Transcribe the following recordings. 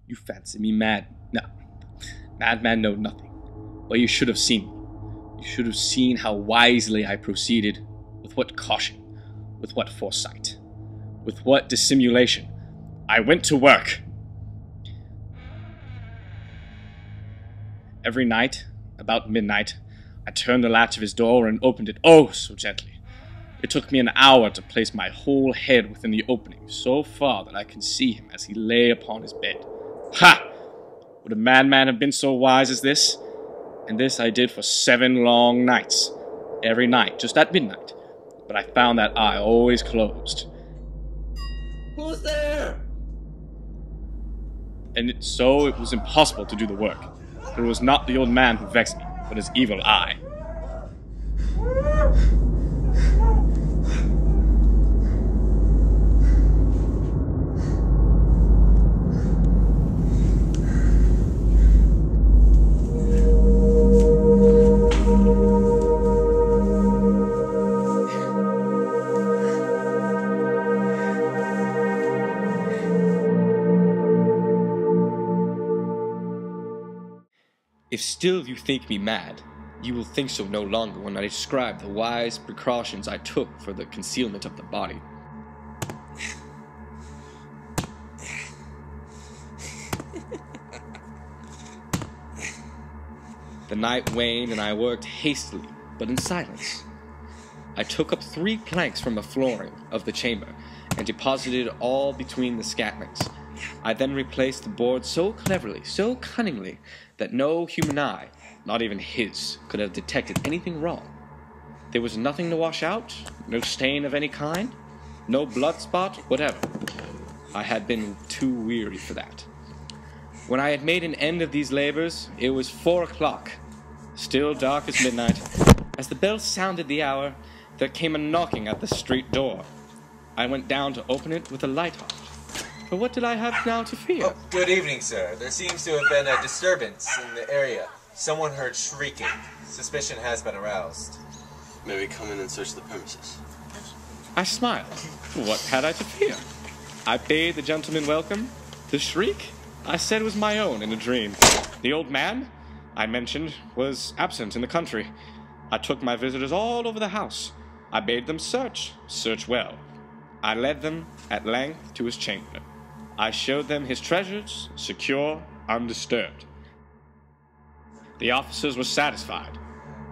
You fancy me mad? No. Madman know nothing. But you should have seen me. You should have seen how wisely I proceeded, with what caution, with what foresight, with what dissimulation. I went to work. Every night, about midnight, I turned the latch of his door and opened it, oh, so gently. It took me an hour to place my whole head within the opening, so far that I can see him as he lay upon his bed. Ha! Would a madman have been so wise as this? And this I did for 7 long nights. Every night, just at midnight. But I found that eye always closed. Who's there? And so it was impossible to do the work. For it was not the old man who vexed me, but his evil eye. If still you think me mad, you will think so no longer when I describe the wise precautions I took for the concealment of the body. The night waned and I worked hastily, but in silence. I took up 3 planks from the flooring of the chamber and deposited all between the scatlings. I then replaced the board so cleverly, so cunningly, that no human eye, not even his, could have detected anything wrong. There was nothing to wash out, no stain of any kind, no blood spot whatever. I had been too weary for that. When I had made an end of these labors, it was 4 o'clock, still dark as midnight. As the bell sounded the hour, there came a knocking at the street door. I went down to open it with a light heart. But what did I have now to fear? Oh, good evening, sir. There seems to have been a disturbance in the area. Someone heard shrieking. Suspicion has been aroused. May we come in and search the premises? I smiled. What had I to fear? I bade the gentleman welcome. The shriek? I said was my own in a dream. The old man, I mentioned, was absent in the country. I took my visitors all over the house. I bade them search well. I led them at length to his chamber. I showed them his treasures, secure, undisturbed. The officers were satisfied.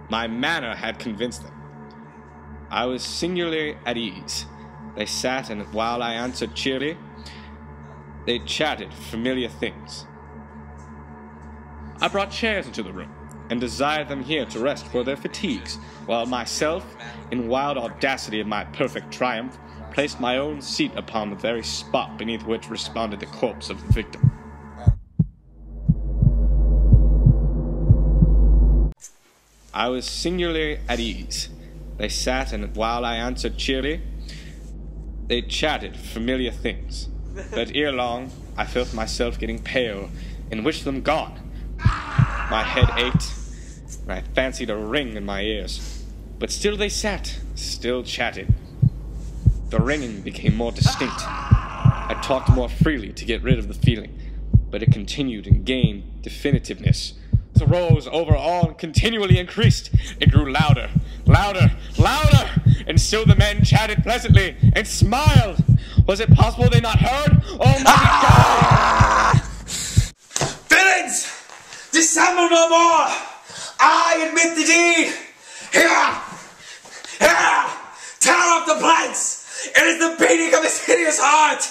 My manner had convinced them. I was singularly at ease. They sat, and while I answered cheerily, they chatted familiar things. I brought chairs into the room, and desired them here to rest for their fatigues, while myself, in wild audacity of my perfect triumph, placed my own seat upon the very spot beneath which responded the corpse of the victim. I was singularly at ease. They sat, and while I answered cheerily, they chatted familiar things. But ere long, I felt myself getting pale, and wished them gone. My head ached, and I fancied a ring in my ears. But still they sat, still chatted. The ringing became more distinct. I talked more freely to get rid of the feeling, but it continued and gained definitiveness. It arose over all and continually increased. It grew louder, louder, louder, and still the men chatted pleasantly and smiled. Was it possible they not heard? Oh my God! Villains! Dissemble no more! I admit the deed! Here! Here! Tear off the planks! It is the beating of his hideous heart!